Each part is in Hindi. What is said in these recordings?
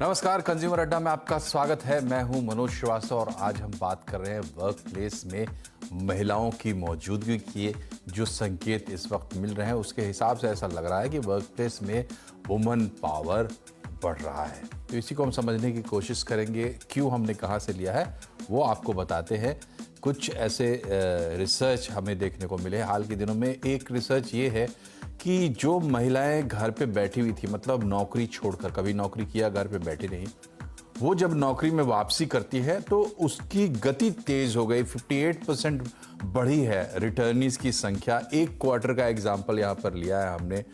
नमस्कार, कंज्यूमर अड्डा में आपका स्वागत है। मैं हूं मनोज श्रीवास्तव और आज हम बात कर रहे हैं वर्क प्लेस में महिलाओं की मौजूदगी की जो संकेत इस वक्त मिल रहे हैं उसके हिसाब से ऐसा लग रहा है कि वर्क प्लेस में वुमन पावर बढ़ रहा है। तो इसी को हम समझने की कोशिश करेंगे। क्यों हमने कहाँ से लिया है वो आपको बताते हैं। कुछ ऐसे रिसर्च हमें देखने को मिले हाल के दिनों में। एक रिसर्च ये है कि जो महिलाएं घर पे बैठी हुई थी, मतलब नौकरी छोड़कर, कभी नौकरी किया घर पे बैठी नहीं, वो जब नौकरी में वापसी करती है तो उसकी गति तेज हो गई। 58% बढ़ी है रिटर्नीज की संख्या। एक क्वार्टर का एग्जाम्पल यहाँ पर लिया है हमने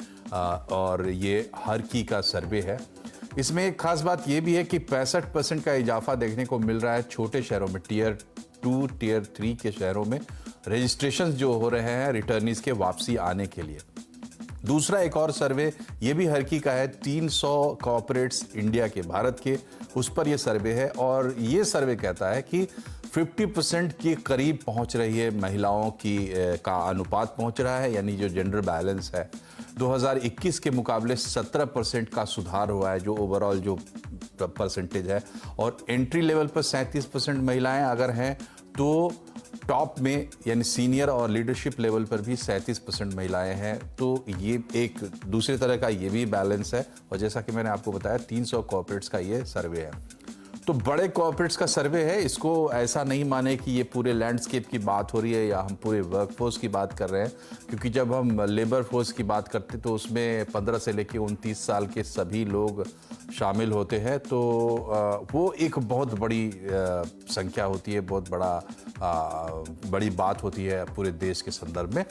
और ये हर की का सर्वे है। इसमें एक खास बात ये भी है कि 65% का इजाफा देखने को मिल रहा है छोटे शहरों में, टियर 2 टियर 3 के शहरों में रजिस्ट्रेशन जो हो रहे हैं रिटर्नीज के वापसी आने के लिए। दूसरा एक और सर्वे ये भी हर की का है, 300 कॉर्पोरेट्स इंडिया के, भारत के, उस पर ये सर्वे है और ये सर्वे कहता है कि 50% के करीब पहुंच रही है महिलाओं की का अनुपात पहुंच रहा है, यानी जो जेंडर बैलेंस है 2021 के मुकाबले 17% का सुधार हुआ है जो ओवरऑल जो परसेंटेज है। और एंट्री लेवल पर 37% महिलाएं अगर हैं तो टॉप में यानी सीनियर और लीडरशिप लेवल पर भी 37% महिलाएं हैं। तो ये एक दूसरे तरह का ये भी बैलेंस है। और जैसा कि मैंने आपको बताया 300 कॉर्पोरेट्स का ये सर्वे है। तो बड़े कॉर्पोरेट्स का सर्वे है, इसको ऐसा नहीं माने कि ये पूरे लैंडस्केप की बात हो रही है या हम पूरे वर्कफोर्स की बात कर रहे हैं, क्योंकि जब हम लेबर फोर्स की बात करते तो उसमें 15 से लेकर 29 साल के सभी लोग शामिल होते हैं। तो वो एक बहुत बड़ी संख्या होती है, बहुत बड़ी बात होती है पूरे देश के संदर्भ में।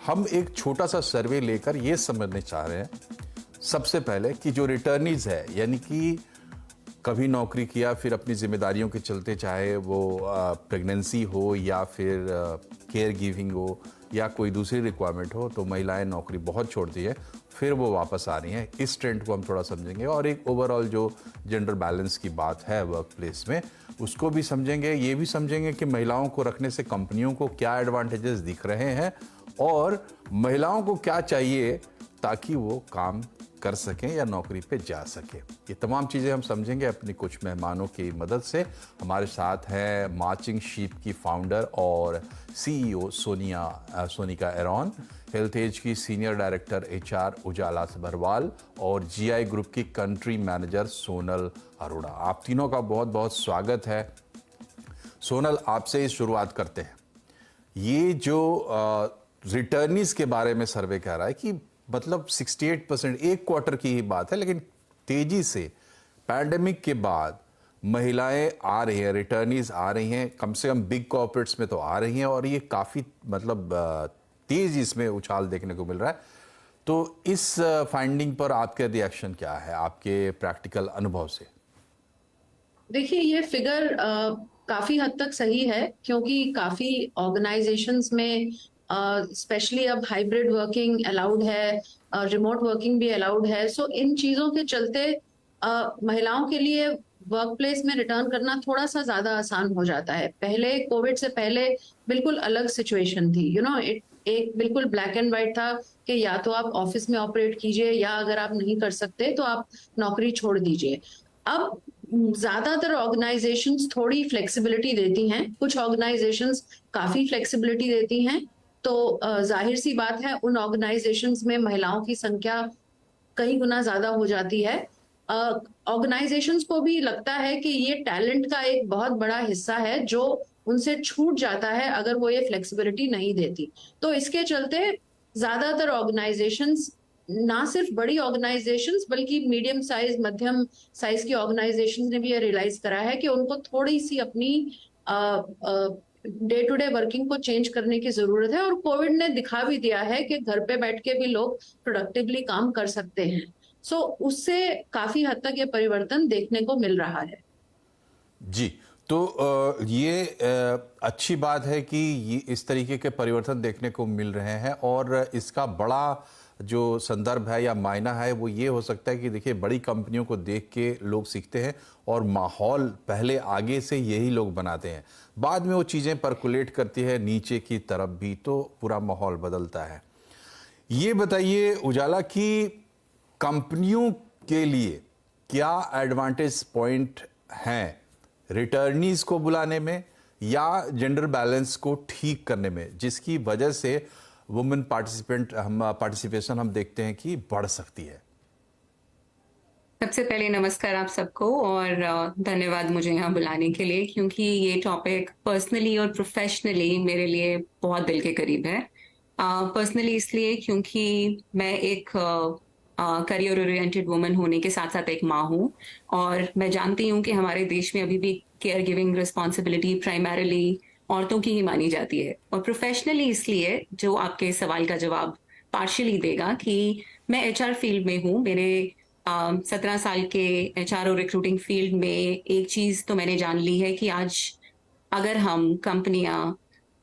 हम एक छोटा सा सर्वे लेकर ये समझने चाह रहे हैं सबसे पहले कि जो रिटर्नीज है, यानी कि कभी नौकरी किया फिर अपनी जिम्मेदारियों के चलते, चाहे वो प्रेगनेंसी हो या फिर केयर गिविंग हो या कोई दूसरी रिक्वायरमेंट हो, तो महिलाएं नौकरी बहुत छोड़ती है, फिर वो वापस आ रही हैं। इस ट्रेंड को हम थोड़ा समझेंगे और एक ओवरऑल जो जेंडर बैलेंस की बात है वर्क प्लेस में उसको भी समझेंगे। ये भी समझेंगे कि महिलाओं को रखने से कंपनियों को क्या एडवांटेजेस दिख रहे हैं और महिलाओं को क्या चाहिए ताकि वो काम कर सकें या नौकरी पे जा सके। ये तमाम चीज़ें हम समझेंगे अपने कुछ मेहमानों की मदद से। हमारे साथ हैं मार्चिंग शीप की फाउंडर और CEO Sonika Aron, Health Edge की senior director HR Ujala Sabharwal और GI ग्रुप की कंट्री मैनेजर सोनल अरोड़ा। आप तीनों का बहुत बहुत स्वागत है। सोनल, आपसे ही शुरुआत करते हैं। ये जो रिटर्नीज के बारे में सर्वे कह रहा है कि मतलब 68%, एक क्वार्टर की ही बात है, लेकिन तेजी से पैंडेमिक के बाद महिलाएं आ रही हैं, रिटर्नीज आ रही हैं, कम से कम बिग कॉर्पोरेट्स में तो आ रही हैं और ये काफ़ी मतलब तेज इसमें उछाल देखने को मिल रहा है। तो इस फाइंडिंग पर आपके रिएक्शन क्या है, आपके प्रैक्टिकल अनुभव से? देखिए, ये फिगर काफी हद तक सही है, क्योंकि काफी ऑर्गेनाइजेशंस में स्पेशली अब हाइब्रिड वर्किंग अलाउड है, रिमोट वर्किंग भी अलाउड है। सो इन चीजों के चलते महिलाओं के लिए वर्क प्लेस में रिटर्न करना थोड़ा सा ज्यादा आसान हो जाता है। पहले, कोविड से पहले, बिल्कुल अलग सिचुएशन थी। एक बिल्कुल ब्लैक एंड व्हाइट था कि या तो आप ऑफिस में ऑपरेट कीजिए या अगर आप नहीं कर सकते तो आप नौकरी छोड़ दीजिए। अब ज्यादातर ऑर्गेनाइजेशंस थोड़ी फ्लेक्सिबिलिटी देती हैं, कुछ ऑर्गेनाइजेशंस काफी फ्लेक्सिबिलिटी देती हैं। तो जाहिर सी बात है, उन ऑर्गेनाइजेशंस में महिलाओं की संख्या कई गुना ज्यादा हो जाती है। ऑर्गेनाइजेशंस को भी लगता है कि ये टैलेंट का एक बहुत बड़ा हिस्सा है जो उनसे छूट जाता है अगर वो ये फ्लेक्सिबिलिटी नहीं देती। तो इसके चलते ज्यादातर ऑर्गेनाइजेशंस, ना सिर्फ बड़ी ऑर्गेनाइजेशंस बल्कि मीडियम साइज, मध्यम साइज की ऑर्गेनाइजेशंस ने भी ये रियलाइज करा है कि उनको थोड़ी सी अपनी डे टू डे वर्किंग को चेंज करने की जरूरत है। और कोविड ने दिखा भी दिया है कि घर पे बैठ के भी लोग प्रोडक्टिवली काम कर सकते हैं। सो उससे काफी हद तक ये परिवर्तन देखने को मिल रहा है। जी, तो ये अच्छी बात है कि ये इस तरीके के परिवर्तन देखने को मिल रहे हैं और इसका बड़ा जो संदर्भ है या मायना है वो ये हो सकता है कि देखिए, बड़ी कंपनियों को देख के लोग सीखते हैं और माहौल पहले आगे से यही लोग बनाते हैं, बाद में वो चीज़ें परकुलेट करती है नीचे की तरफ भी, तो पूरा माहौल बदलता है। ये बताइए उजाला कि कंपनियों के लिए क्या एडवांटेज पॉइंट हैं रिटर्नीज को बुलाने में या जेंडर बैलेंस को ठीक करने में, जिसकी वजह से वुमेन पार्टिसिपेशन हम देखते हैं कि बढ़ सकती है? सबसे पहले नमस्कार आप सबको और धन्यवाद मुझे यहाँ बुलाने के लिए, क्योंकि ये टॉपिक पर्सनली और प्रोफेशनली मेरे लिए बहुत दिल के करीब है। पर्सनली इसलिए क्योंकि मैं एक करियर ओरिएंटेड वुमन होने के साथ साथ एक माँ हूँ, और मैं जानती हूँ कि हमारे देश में अभी भी केयर गिविंग रिस्पॉन्सिबिलिटी प्राइमरीली औरतों की ही मानी जाती है। और प्रोफेशनली इसलिए, जो आपके सवाल का जवाब पार्शियली देगा, कि मैं एचआर फील्ड में हूँ। मेरे 17 साल के एचआर और रिक्रूटिंग फील्ड में एक चीज तो मैंने जान ली है कि आज अगर हम कंपनियां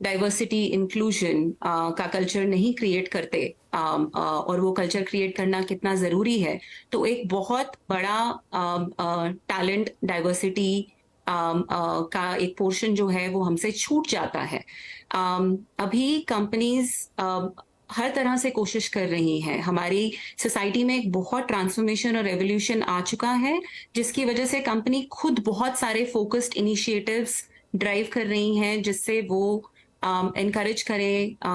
डाइवर्सिटी इंक्लूजन का कल्चर नहीं क्रिएट करते, और वो कल्चर क्रिएट करना कितना जरूरी है, तो एक बहुत बड़ा टैलेंट डाइवर्सिटी का एक पोर्शन जो है वो हमसे छूट जाता है। अभी कंपनीज हर तरह से कोशिश कर रही हैं। हमारी सोसाइटी में एक बहुत ट्रांसफॉर्मेशन और रेवोल्यूशन आ चुका है, जिसकी वजह से कंपनी खुद बहुत सारे फोकस्ड इनिशिएटिव्स ड्राइव कर रही हैं, जिससे वो एनकरेज करें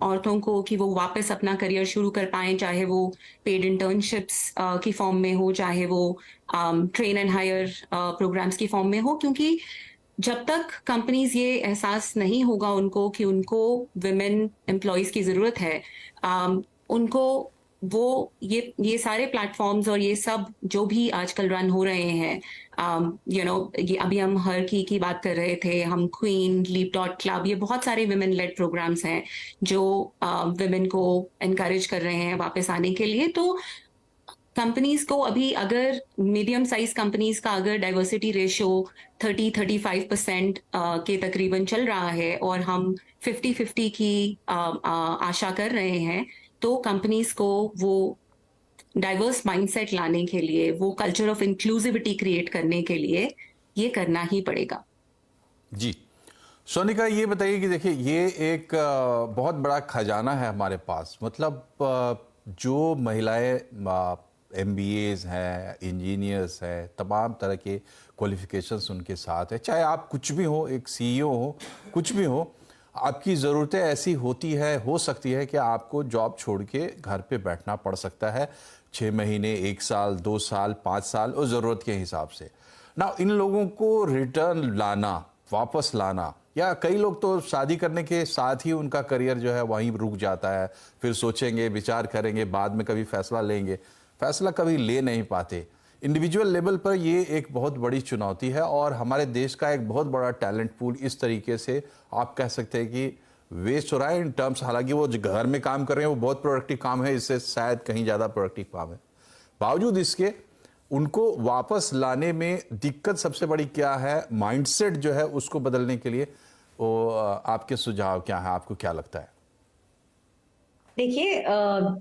औरतों को कि वो वापस अपना करियर शुरू कर पाएं, चाहे वो पेड इंटर्नशिप्स की फॉर्म में हो, चाहे वो ट्रेन एंड हायर प्रोग्राम्स की फॉर्म में हो। क्योंकि जब तक कंपनीज ये एहसास नहीं होगा उनको कि उनको विमेन एम्प्लॉयज की जरूरत है, उनको वो ये सारे प्लेटफॉर्म्स और ये सब जो भी आजकल रन हो रहे हैं, ये अभी हम हर की बात कर रहे थे, हम क्वीन, लीप डॉट क्लब, ये बहुत सारे विमेन लेड प्रोग्राम्स हैं जो विमेन को एनकरेज कर रहे हैं वापस आने के लिए। तो कंपनीज को अभी, अगर मीडियम साइज कंपनीज का अगर डाइवर्सिटी रेशियो 30-35% के तकरीबन चल रहा है, और हम 50-50 की आशा कर रहे हैं, तो कंपनीज को वो डाइवर्स माइंडसेट लाने के लिए, वो कल्चर ऑफ इंक्लूसिविटी क्रिएट करने के लिए ये करना ही पड़ेगा। जी सोनिका, ये बताइए कि देखिए, ये एक बहुत बड़ा खजाना है हमारे पास। मतलब जो महिलाएं MBAs हैं, इंजीनियर्स हैं, तमाम तरह के क्वालिफिकेशंस उनके साथ है, चाहे आप कुछ भी हो, एक CEO हो, कुछ भी हो, आपकी ज़रूरतें ऐसी होती है, हो सकती है कि आपको जॉब छोड़ के घर पे बैठना पड़ सकता है 6 महीने, 1 साल, 2 साल, 5 साल, और ज़रूरत के हिसाब से ना। इन लोगों को रिटर्न लाना, वापस लाना, या कई लोग तो शादी करने के साथ ही उनका करियर जो है वहीं रुक जाता है, फिर सोचेंगे, विचार करेंगे, बाद में कभी फैसला लेंगे, फैसला कभी ले नहीं पाते। इंडिविजुअल लेवल पर ये एक बहुत बड़ी चुनौती है, और हमारे देश का एक बहुत बड़ा टैलेंट पूल इस तरीके से आप कह सकते हैं कि वेस्ट हो रहा है इन टर्म्स। हालांकि वो जो घर में काम कर रहे हैं वो बहुत प्रोडक्टिव काम है, इससे शायद कहीं ज़्यादा प्रोडक्टिव काम है। बावजूद इसके उनको वापस लाने में दिक्कत सबसे बड़ी क्या है? माइंडसेट जो है उसको बदलने के लिए वो आपके सुझाव क्या है? आपको क्या लगता है? देखिए,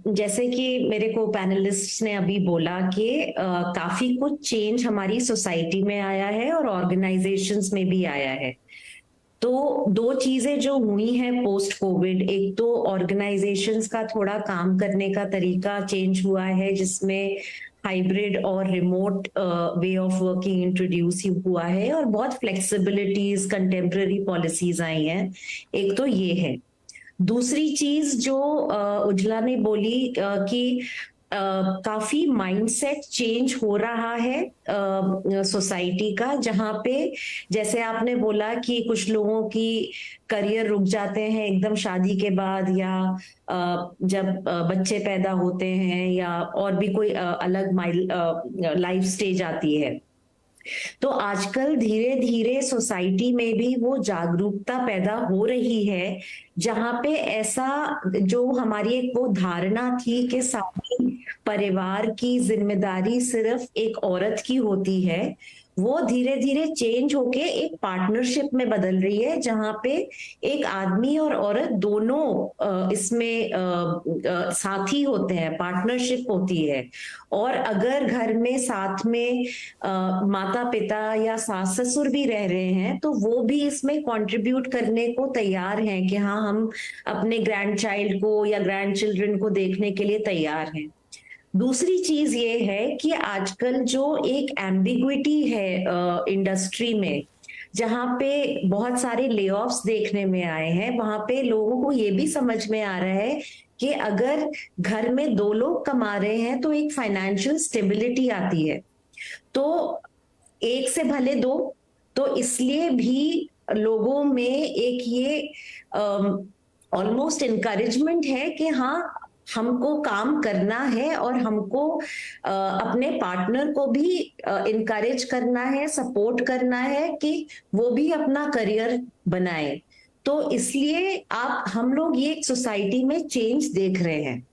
जैसे कि मेरे को पैनलिस्ट ने अभी बोला कि काफी कुछ चेंज हमारी सोसाइटी में आया है और ऑर्गेनाइजेशंस में भी आया है। तो 2 चीजें जो हुई हैं पोस्ट कोविड, एक तो ऑर्गेनाइजेशंस का थोड़ा काम करने का तरीका चेंज हुआ है, जिसमें हाइब्रिड और remote way of working introduce हुआ है, और बहुत फ्लेक्सिबिलिटीज, कंटेम्पररी पॉलिसीज आई हैं। एक तो ये है। दूसरी चीज जो उज्ज्वला ने बोली कि काफी माइंडसेट चेंज हो रहा है सोसाइटी का, जहां पे जैसे आपने बोला कि कुछ लोगों की करियर रुक जाते हैं एकदम शादी के बाद, या जब बच्चे पैदा होते हैं, या और भी कोई अलग लाइफ स्टेज आती है। तो आजकल धीरे धीरे सोसाइटी में भी वो जागरूकता पैदा हो रही है, जहां पे ऐसा, जो हमारी एक वो धारणा थी कि सारी परिवार की जिम्मेदारी सिर्फ एक औरत की होती है, वो धीरे धीरे चेंज होके एक पार्टनरशिप में बदल रही है, जहां पे एक आदमी और औरत दोनों इसमें साथी होते हैं, पार्टनरशिप होती है। और अगर घर में साथ में माता पिता या सास ससुर भी रह रहे हैं, तो वो भी इसमें कंट्रीब्यूट करने को तैयार हैं कि हाँ, हम अपने ग्रैंड चाइल्ड को या ग्रैंड चिल्ड्रन को देखने के लिए तैयार हैं। दूसरी चीज ये है कि आजकल जो एक एम्बिग्विटी है इंडस्ट्री में, जहां पे बहुत सारे लेऑफ्स देखने में आए हैं, वहां पे लोगों को ये भी समझ में आ रहा है कि अगर घर में 2 लोग कमा रहे हैं तो एक फाइनेंशियल स्टेबिलिटी आती है, तो एक से भले 2। तो इसलिए भी लोगों में एक ये ऑलमोस्ट इनकरेजमेंट है कि हाँ, हमको काम करना है और हमको अपने पार्टनर को भी इनकरेज करना है, सपोर्ट करना है कि वो भी अपना करियर बनाए। तो इसलिए हम लोग ये एक सोसाइटी में चेंज देख रहे हैं।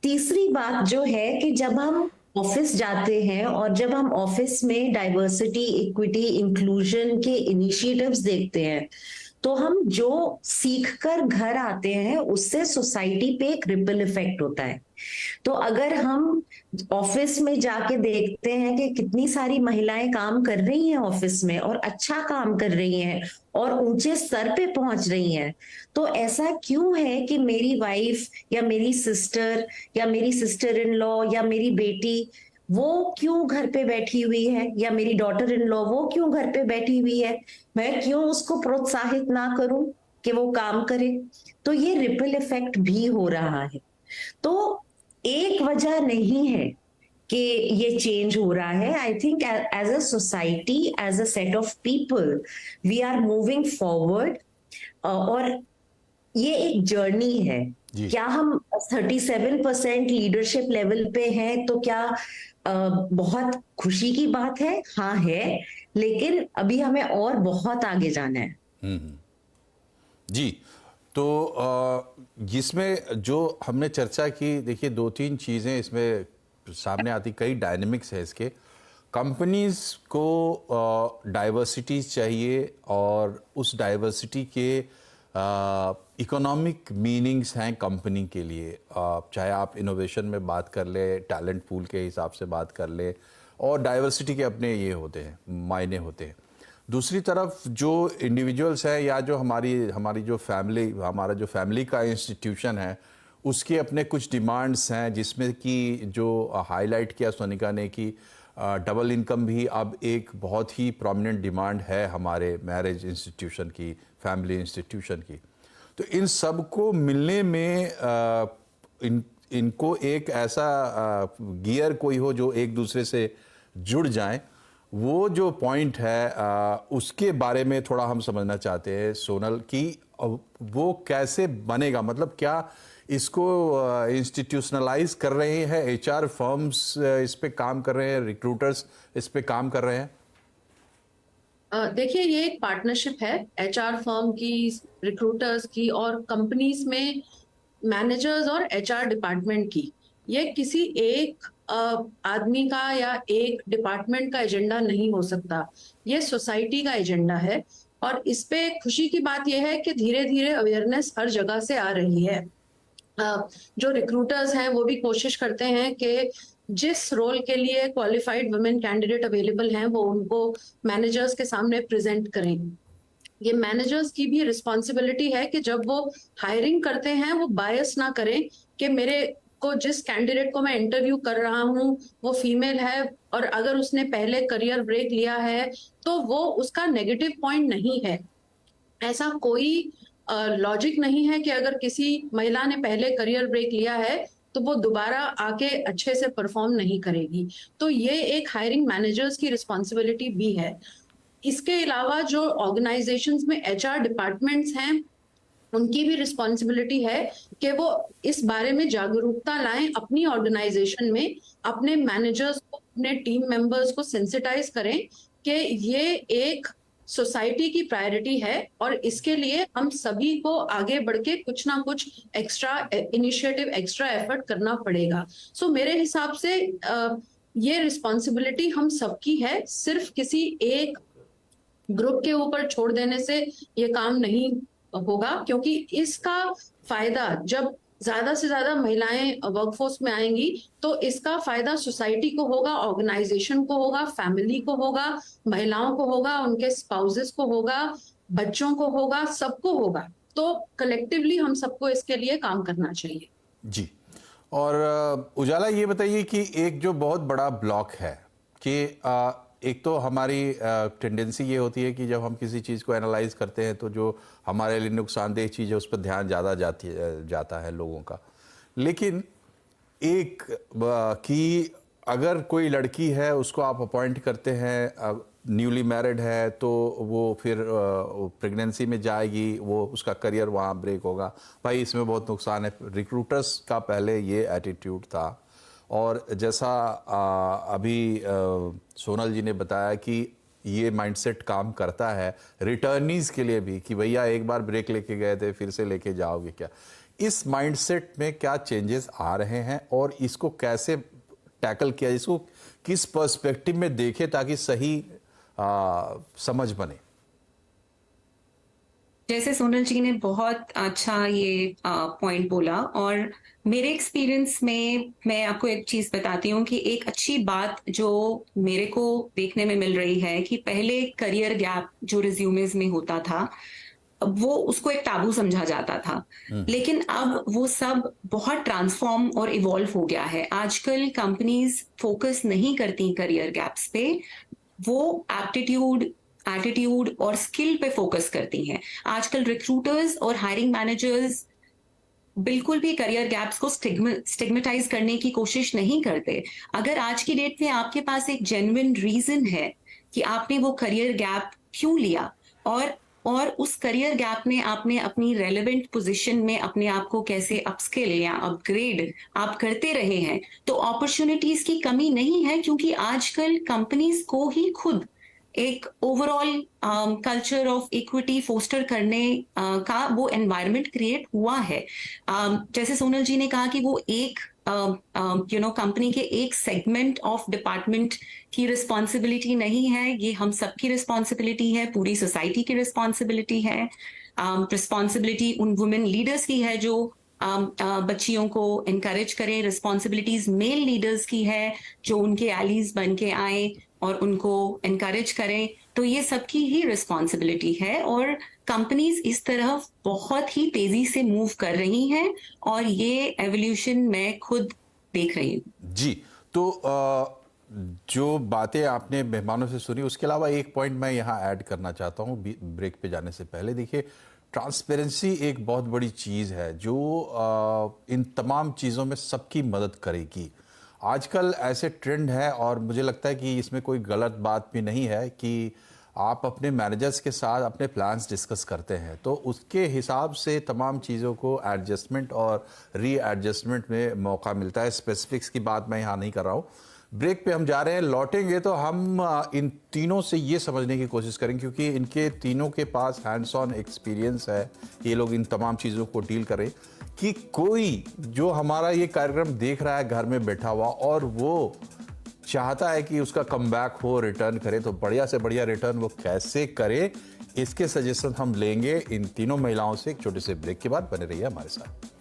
तीसरी बात जो है कि जब हम ऑफिस जाते हैं और जब हम ऑफिस में डाइवर्सिटी, इक्विटी, इंक्लूजन के इनिशिएटिव्स देखते हैं, तो हम जो सीख कर घर आते हैं उससे सोसाइटी पे एक रिपल इफेक्ट होता है। तो अगर हम ऑफिस में जाके देखते हैं कि कितनी सारी महिलाएं काम कर रही हैं ऑफिस में और अच्छा काम कर रही हैं और ऊंचे स्तर पे पहुंच रही हैं, तो ऐसा क्यों है कि मेरी वाइफ या मेरी सिस्टर या मेरी सिस्टर इन लॉ या मेरी बेटी वो क्यों घर पे बैठी हुई है, या मेरी डॉटर इन लॉ वो क्यों घर पे बैठी हुई है, मैं क्यों उसको प्रोत्साहित ना करूं कि वो काम करे। तो ये रिपल इफेक्ट भी हो रहा है। तो एक वजह नहीं है कि ये चेंज हो रहा है। I think as a society, as a set of people, we are moving forward. और ये एक जर्नी है। क्या हम 37% लीडरशिप लेवल पे हैं तो क्या बहुत खुशी की बात है? हाँ है, लेकिन अभी हमें और बहुत आगे जाना है। जी, तो जिसमें जो हमने चर्चा की, देखिए 2-3 चीज़ें इसमें सामने आती, कई डायनेमिक्स है इसके। कंपनीज को डाइवर्सिटी चाहिए और उस डाइवर्सिटी के इकोनॉमिक मीनिंग्स हैं कंपनी के लिए, चाहे आप इनोवेशन में बात कर ले, टैलेंट पूल के हिसाब से बात कर ले, और डाइवर्सिटी के अपने ये होते हैं, मायने होते हैं। दूसरी तरफ जो इंडिविजुअल्स हैं या जो हमारी जो फैमिली, हमारा जो फैमिली का इंस्टीट्यूशन है, उसके अपने कुछ डिमांड्स हैं, जिसमें कि जो हाईलाइट किया सोनिका ने कि डबल इनकम भी अब एक बहुत ही प्रोमिनेंट डिमांड है हमारे मैरिज इंस्टीट्यूशन की, फैमिली इंस्टीट्यूशन की। तो इन सब को मिलने में इनको एक ऐसा गियर कोई हो जो एक दूसरे से जुड़ जाएं, वो जो पॉइंट है उसके बारे में थोड़ा हम समझना चाहते हैं सोनल, कि वो कैसे बनेगा। मतलब क्या इसको इंस्टीट्यूशनलाइज कर रहे हैं, एचआर फर्म्स इस पे काम कर रहे हैं, रिक्रूटर्स इस पे काम कर रहे हैं? देखिए, ये एक पार्टनरशिप है एचआर फर्म की, रिक्रूटर्स की और कंपनीज में मैनेजर्स और एचआर डिपार्टमेंट की। ये किसी एक आदमी का या एक डिपार्टमेंट का एजेंडा नहीं हो सकता, ये सोसाइटी का एजेंडा है। और इस पे खुशी की बात यह है कि धीरे धीरे अवेयरनेस हर जगह से आ रही है। जो रिक्रूटर्स हैं वो भी कोशिश करते हैं कि जिस रोल के लिए क्वालिफाइड वुमेन कैंडिडेट अवेलेबल हैं वो उनको मैनेजर्स के सामने प्रेजेंट करें। ये मैनेजर्स की भी रिस्पॉन्सिबिलिटी है कि जब वो हायरिंग करते हैं वो बायस ना करें कि मेरे को जिस कैंडिडेट को मैं इंटरव्यू कर रहा हूं वो फीमेल है और अगर उसने पहले करियर ब्रेक लिया है तो वो उसका नेगेटिव पॉइंट नहीं है। ऐसा कोई लॉजिक नहीं है कि अगर किसी महिला ने पहले करियर ब्रेक लिया है तो वो दोबारा आके अच्छे से परफॉर्म नहीं करेगी। तो ये एक हायरिंग मैनेजर्स की रिस्पॉन्सिबिलिटी भी है। इसके अलावा जो ऑर्गेनाइजेशंस में एचआर डिपार्टमेंट्स हैं उनकी भी रिस्पॉन्सिबिलिटी है कि वो इस बारे में जागरूकता लाएं, अपनी ऑर्गेनाइजेशन में अपने मैनेजर्स को, अपने टीम मेंबर्स को सेंसिटाइज करें कि ये एक सोसाइटी की प्रायोरिटी है और इसके लिए हम सभी को आगे बढ़ के कुछ ना कुछ एक्स्ट्रा इनिशिएटिव, एक्स्ट्रा एफर्ट करना पड़ेगा। सो मेरे हिसाब से ये रिस्पॉन्सिबिलिटी हम सबकी है, सिर्फ किसी एक ग्रुप के ऊपर छोड़ देने से ये काम नहीं होगा, क्योंकि इसका फायदा जब ज्यादा से ज्यादा महिलाएं वर्कफोर्स में आएंगी तो इसका फायदा सोसाइटी को होगा, ऑर्गेनाइजेशन को होगा, फैमिली को होगा, महिलाओं को होगा, उनके स्पाउसेस को होगा, बच्चों को होगा, सबको होगा। तो कलेक्टिवली हम सबको इसके लिए काम करना चाहिए। जी, और उजाला ये बताइए कि एक जो बहुत बड़ा ब्लॉक है कि एक तो हमारी टेंडेंसी ये होती है कि जब हम किसी चीज़ को एनालाइज करते हैं तो जो हमारे लिए नुकसानदेह चीज़ है उस पर ध्यान ज़्यादा जाता है लोगों का। लेकिन एक कि अगर कोई लड़की है उसको आप अपॉइंट करते हैं, न्यूली मैरिड है, तो वो फिर प्रेगनेंसी में जाएगी, वो उसका करियर वहाँ ब्रेक होगा, भाई इसमें बहुत नुकसान है। रिक्रूटर्स का पहले ये एटीट्यूड था। और जैसा अभी सोनल जी ने बताया कि ये माइंडसेट काम करता है रिटर्नीज के लिए भी कि भैया एक बार ब्रेक लेके गए थे फिर से लेके जाओगे क्या। इस माइंडसेट में क्या चेंजेस आ रहे हैं और इसको कैसे टैकल किया, इसको किस पर्सपेक्टिव में देखें ताकि सही समझ बने। जैसे सोनल जी ने बहुत अच्छा ये पॉइंट बोला, और मेरे एक्सपीरियंस में मैं आपको एक चीज बताती हूँ कि एक अच्छी बात जो मेरे को देखने में मिल रही है कि पहले करियर गैप जो रिज्यूमेज में होता था वो उसको एक टाबू समझा जाता था, लेकिन अब वो सब बहुत ट्रांसफॉर्म और इवॉल्व हो गया है। आजकल कंपनीज फोकस नहीं करती करियर गैप्स पे, वो एटीट्यूड और स्किल पे फोकस करती हैं। आजकल रिक्रूटर्स और हायरिंग मैनेजर्स बिल्कुल भी करियर गैप्स को स्टिग्मेटाइज करने की कोशिश नहीं करते। अगर आज की डेट में आपके पास एक जेन्युइन रीजन है कि आपने वो करियर गैप क्यों लिया, और उस करियर गैप में आपने अपनी रेलेवेंट पोजीशन में अपने आप को कैसे अपस्किल या अपग्रेड आप करते रहे हैं, तो अपॉर्चुनिटीज की कमी नहीं है, क्योंकि आजकल कंपनीज को ही खुद एक overall culture of equity foster करने का वो एनवायरनमेंट क्रिएट हुआ है। जैसे सोनल जी ने कहा कि वो एक कंपनी के एक सेगमेंट ऑफ डिपार्टमेंट की रिस्पॉन्सिबिलिटी नहीं है, ये हम सबकी रिस्पॉन्सिबिलिटी है, पूरी सोसाइटी की रिस्पॉन्सिबिलिटी है। रिस्पॉन्सिबिलिटी उन वुमेन लीडर्स की है जो बच्चियों को इनकरेज करें, रिस्पॉन्सिबिलिटीज मेल लीडर्स की है जो उनके एलीज बन के आए और उनको इनकरेज करें। तो ये सबकी ही रिस्पॉन्सिबिलिटी है, और कंपनीज इस तरफ बहुत ही तेजी से मूव कर रही हैं, और ये एवोल्यूशन मैं खुद देख रही हूँ। जी, तो जो बातें आपने मेहमानों से सुनी उसके अलावा एक पॉइंट मैं यहाँ ऐड करना चाहता हूँ ब्रेक पे जाने से पहले। देखिए, ट्रांसपेरेंसी एक बहुत बड़ी चीज़ है जो इन तमाम चीज़ों में सबकी मदद करेगी। आजकल ऐसे ट्रेंड है और मुझे लगता है कि इसमें कोई गलत बात भी नहीं है कि आप अपने मैनेजर्स के साथ अपने प्लान्स डिस्कस करते हैं तो उसके हिसाब से तमाम चीज़ों को एडजस्टमेंट और री एडजस्टमेंट में मौका मिलता है। स्पेसिफिक्स की बात मैं यहाँ नहीं कर रहा हूँ। ब्रेक पे हम जा रहे हैं, लौटेंगे तो हम इन तीनों से ये समझने की कोशिश करेंगे क्योंकि इनके तीनों के पास हैंड्स ऑन एक्सपीरियंस है, ये लोग इन तमाम चीज़ों को डील करें कि कोई जो हमारा ये कार्यक्रम देख रहा है घर में बैठा हुआ और वो चाहता है कि उसका कमबैक हो, रिटर्न करे, तो बढ़िया से बढ़िया रिटर्न वो कैसे करे, इसके सजेशन हम लेंगे इन तीनों महिलाओं से एक छोटे से ब्रेक के बाद। बने रहिए हमारे साथ।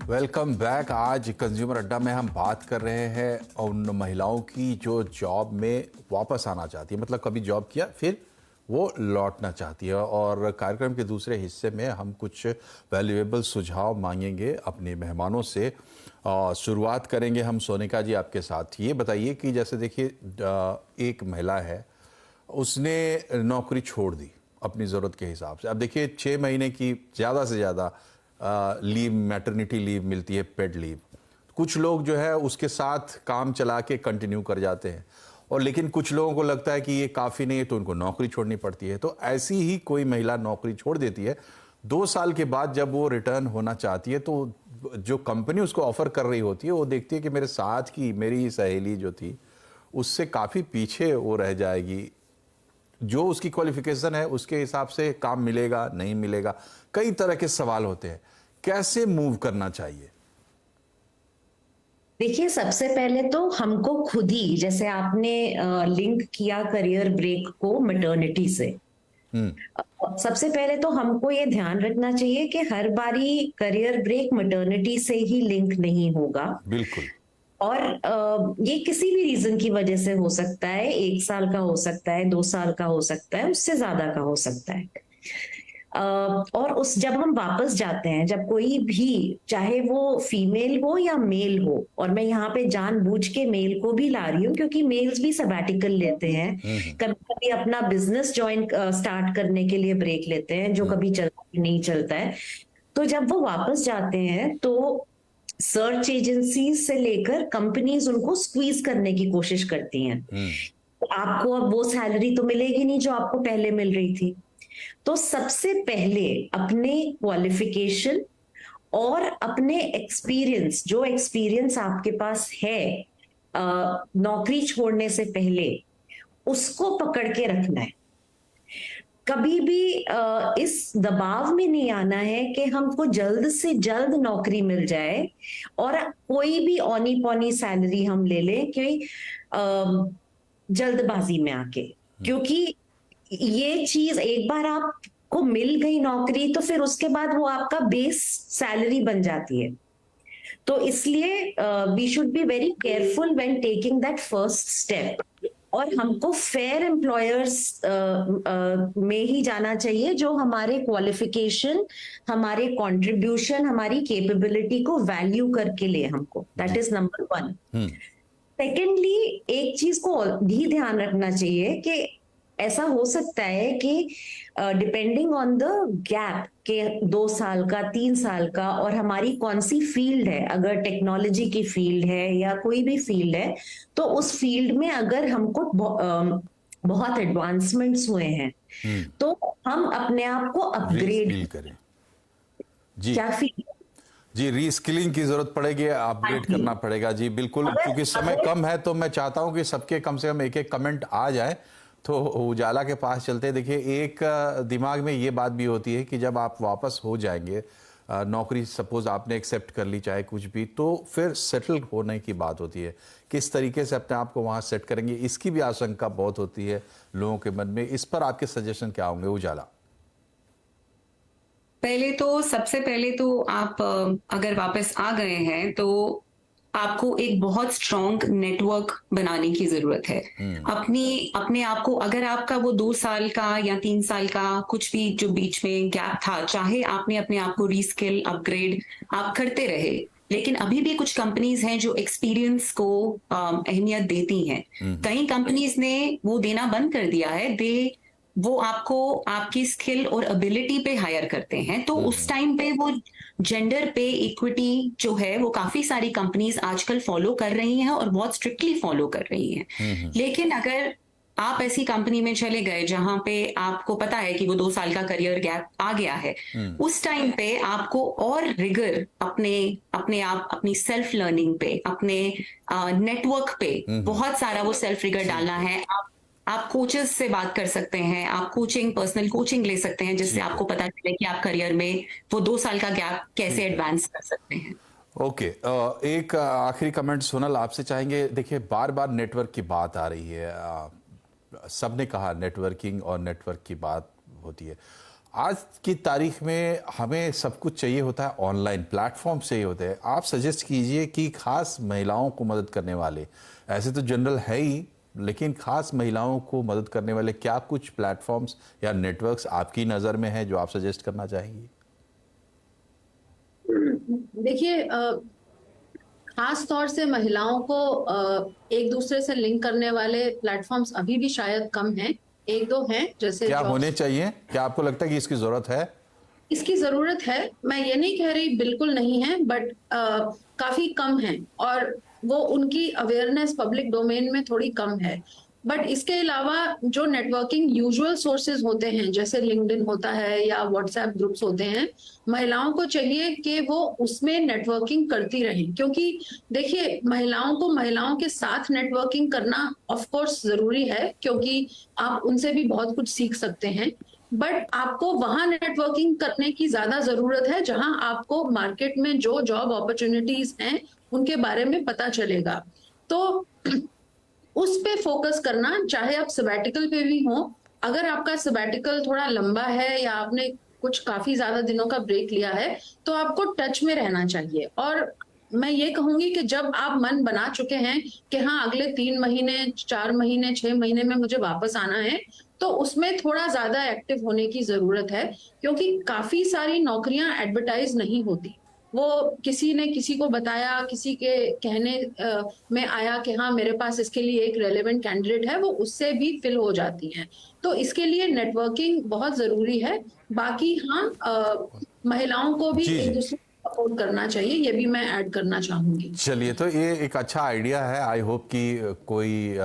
Welcome back. आज कंज्यूमर अड्डा में हम बात कर रहे हैं उन महिलाओं की जो जॉब में वापस आना चाहती है, मतलब कभी जॉब किया फिर वो लौटना चाहती है। और कार्यक्रम के दूसरे हिस्से में हम कुछ वैल्यूएबल सुझाव मांगेंगे अपने मेहमानों से। शुरुआत करेंगे हम सोनिका जी आपके साथ। ये बताइए कि जैसे देखिए एक महिला है, उसने नौकरी छोड़ दी अपनी ज़रूरत के हिसाब से। अब देखिए 6 महीने की ज़्यादा से ज़्यादा लीव, मैटरनिटी लीव मिलती है, पेड लीव। कुछ लोग जो है उसके साथ काम चला के कंटिन्यू कर जाते हैं, और लेकिन कुछ लोगों को लगता है कि ये काफ़ी नहीं है तो उनको नौकरी छोड़नी पड़ती है। तो ऐसी ही कोई महिला नौकरी छोड़ देती है। 2 साल के बाद जब वो रिटर्न होना चाहती है तो जो कंपनी उसको ऑफर कर रही होती है वो देखती है कि मेरे साथ की मेरी सहेली जो थी उससे काफ़ी पीछे वो रह जाएगी, जो उसकी क्वालिफिकेशन है उसके हिसाब से काम मिलेगा नहीं मिलेगा। कई तरह के सवाल होते हैं, कैसे मूव करना चाहिए? देखिए, सबसे पहले तो हमको खुद ही, जैसे आपने लिंक किया करियर ब्रेक को मैटरनिटी से, सबसे पहले तो हमको ये ध्यान रखना चाहिए कि हर बारी करियर ब्रेक मैटरनिटी से ही लिंक नहीं होगा। बिल्कुल। और ये किसी भी रीजन की वजह से हो सकता है। 1 साल का हो सकता है, 2 साल का हो सकता है, उससे ज्यादा का हो सकता है। और उस जब हम वापस जाते हैं, जब कोई भी, चाहे वो फीमेल हो या मेल हो, और मैं यहाँ पे जानबूझ के मेल को भी ला रही हूँ क्योंकि मेल्स भी सबैटिकल लेते हैं, कभी कभी अपना बिजनेस ज्वाइन स्टार्ट करने के लिए ब्रेक लेते हैं, जो कभी चलता नहीं चलता है। तो जब वो वापस जाते हैं तो सर्च एजेंसी से लेकर कंपनीज उनको स्क्वीज करने की कोशिश करती हैं। आपको अब वो सैलरी तो मिलेगी नहीं जो आपको पहले मिल रही थी। तो सबसे पहले अपने क्वालिफिकेशन और अपने एक्सपीरियंस, जो एक्सपीरियंस आपके पास है नौकरी छोड़ने से पहले, उसको पकड़ के रखना है। कभी भी इस दबाव में नहीं आना है कि हमको जल्द से जल्द नौकरी मिल जाए और कोई भी औनी पौनी सैलरी हम ले लें कि जल्दबाजी में आके, क्योंकि ये चीज एक बार आपको मिल गई नौकरी तो फिर उसके बाद वो आपका बेस सैलरी बन जाती है। तो इसलिए we should be very careful when taking that first step. और हमको फेयर एम्प्लॉयर्स में ही जाना चाहिए जो हमारे क्वालिफिकेशन, हमारे कंट्रीब्यूशन, हमारी कैपेबिलिटी को वैल्यू करके ले हमको। That is number 1। सेकेंडली, एक चीज को भी ध्यान रखना चाहिए कि ऐसा हो सकता है कि डिपेंडिंग ऑन द गैप के 2 साल का, 3 साल का, और हमारी कौन सी फील्ड है, अगर टेक्नोलॉजी की फील्ड है या कोई भी फील्ड है, तो उस फील्ड में अगर हमको बहुत एडवांसमेंट्स हुए हैं तो हम अपने आप को अपग्रेड करें। जी, क्या फील जी, रीस्किलिंग की जरूरत पड़ेगी, अपग्रेड करना पड़ेगा। जी बिल्कुल, क्योंकि समय कम है तो मैं चाहता हूं कि सबके कम से कम एक एक कमेंट आ जाए। तो उजाला के पास चलते हैं। देखिए, एक दिमाग में ये बात भी होती है कि जब आप वापस हो जाएंगे, नौकरी सपोज आपने एक्सेप्ट कर ली चाहे कुछ भी, तो फिर सेटल होने की बात होती है। किस तरीके से अपने आप को वहाँ सेट करेंगे, इसकी भी आशंका बहुत होती है लोगों के मन में। इस पर आपके सजेशन क्या होंगे उजाला? सबसे पहले तो आप अगर वापस आ गए हैं तो आपको एक बहुत स्ट्रॉन्ग नेटवर्क बनाने की जरूरत है। अपने आप को, अगर आपका वो 2 साल का या 3 साल का कुछ भी जो बीच में गैप था, चाहे आपने अपने आप को रीस्किल, अपग्रेड आप करते रहे, लेकिन अभी भी कुछ कंपनीज हैं जो एक्सपीरियंस को अहमियत देती हैं। कई कंपनीज ने वो देना बंद कर दिया है। वो आपको आपकी स्किल और एबिलिटी पे हायर करते हैं। तो उस टाइम पे वो जेंडर पे इक्विटी जो है वो काफी सारी कंपनीज आजकल फॉलो कर रही हैं और बहुत स्ट्रिक्टली फॉलो कर रही हैं। लेकिन अगर आप ऐसी कंपनी में चले गए जहां पे आपको पता है कि वो 2 साल का करियर गैप आ गया है, उस टाइम पे आपको और रिगर अपनी सेल्फ लर्निंग पे, अपने नेटवर्क पे बहुत सारा वो सेल्फ रिगर डालना है। आप कोचेस से बात कर सकते हैं, आप पर्सनल कोचिंग ले सकते हैं, जिससे आपको पता चले कि आप करियर में वो 2 साल का गैप कैसे एडवांस कर सकते हैं। ओके, एक आखिरी कमेंट सोनल आपसे चाहेंगे। देखिए, बार बार नेटवर्क की बात आ रही है, सबने कहा नेटवर्किंग और नेटवर्क की बात होती है। आज की तारीख में हमें सब कुछ चाहिए होता है, ऑनलाइन प्लेटफॉर्म चाहिए होते हैं। आप सजेस्ट कीजिए कि खास महिलाओं को मदद करने वाले, ऐसे तो जनरल है ही, लेकिन खास महिलाओं को मदद करने वाले क्या कुछ प्लेटफॉर्म्स या नेटवर्क्स आपकी नज़र में है जो आप सजेस्ट करना चाहेंगी? देखिए, खास तौर से महिलाओं को एक दूसरे से लिंक करने वाले प्लेटफॉर्म्स अभी भी शायद कम हैं। एक दो हैं, जैसे क्या जॉब्स। होने चाहिए? क्या आपको लगता है कि इसकी ज़रूरत है? इसकी जरूरत है, मैं ये नहीं कह रही बिल्कुल नहीं है, बट काफी कम है और वो उनकी अवेयरनेस पब्लिक डोमेन में थोड़ी कम है। बट इसके अलावा जो नेटवर्किंग यूजुअल सोर्सेज होते हैं, जैसे लिंक्डइन होता है या व्हाट्सएप ग्रुप्स होते हैं, महिलाओं को चाहिए कि वो उसमें नेटवर्किंग करती रहें, क्योंकि देखिए, महिलाओं को महिलाओं के साथ नेटवर्किंग करना ऑफ कोर्स जरूरी है, क्योंकि आप उनसे भी बहुत कुछ सीख सकते हैं। बट आपको वहां नेटवर्किंग करने की ज्यादा जरूरत है जहां आपको मार्केट में जो जॉब अपॉर्चुनिटीज हैं उनके बारे में पता चलेगा। तो उस पे फोकस करना, चाहे आप सबैटिकल पे भी हो। अगर आपका सबैटिकल थोड़ा लंबा है या आपने कुछ काफी ज्यादा दिनों का ब्रेक लिया है, तो आपको टच में रहना चाहिए। और मैं ये कहूंगी कि जब आप मन बना चुके हैं कि हाँ, अगले 3 महीने, 4 महीने, 6 महीने में मुझे वापस आना है, तो उसमें थोड़ा ज्यादा एक्टिव होने की जरूरत है, क्योंकि काफी सारी नौकरियां एडवर्टाइज नहीं होती। वो किसी ने किसी को बताया, किसी के कहने में आया कि हाँ, मेरे पास इसके लिए एक रेलेवेंट कैंडिडेट है, वो उससे भी फिल हो जाती हैं। तो इसके लिए नेटवर्किंग बहुत जरूरी है। बाकी हाँ, महिलाओं को भी जी एक जी। दूसरे को सपोर्ट करना चाहिए, ये भी मैं ऐड करना चाहूंगी। चलिए, तो ये एक अच्छा आइडिया है। आई होप कि कोई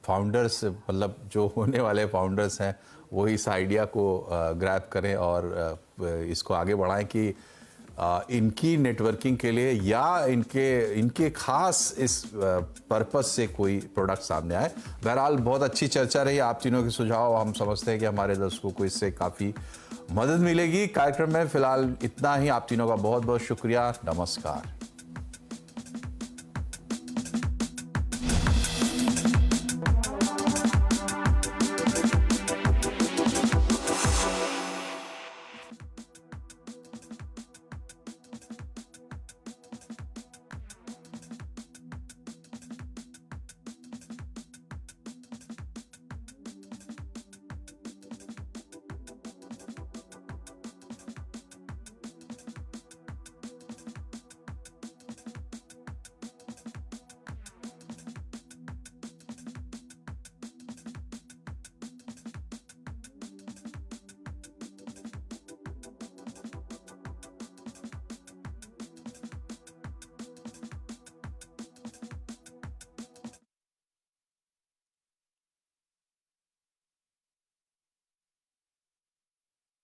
फाउंडर्स, मतलब जो होने वाले फाउंडर्स हैं, वो इस आइडिया को ग्रैब करें और इसको आगे बढ़ाएं कि इनकी नेटवर्किंग के लिए या इनके खास इस पर्पस से कोई प्रोडक्ट सामने आए। बहरहाल बहुत अच्छी चर्चा रही, आप तीनों के सुझाव हम समझते हैं कि हमारे दर्शकों को इससे काफ़ी मदद मिलेगी। कार्यक्रम में फिलहाल इतना ही। आप तीनों का बहुत बहुत शुक्रिया। नमस्कार।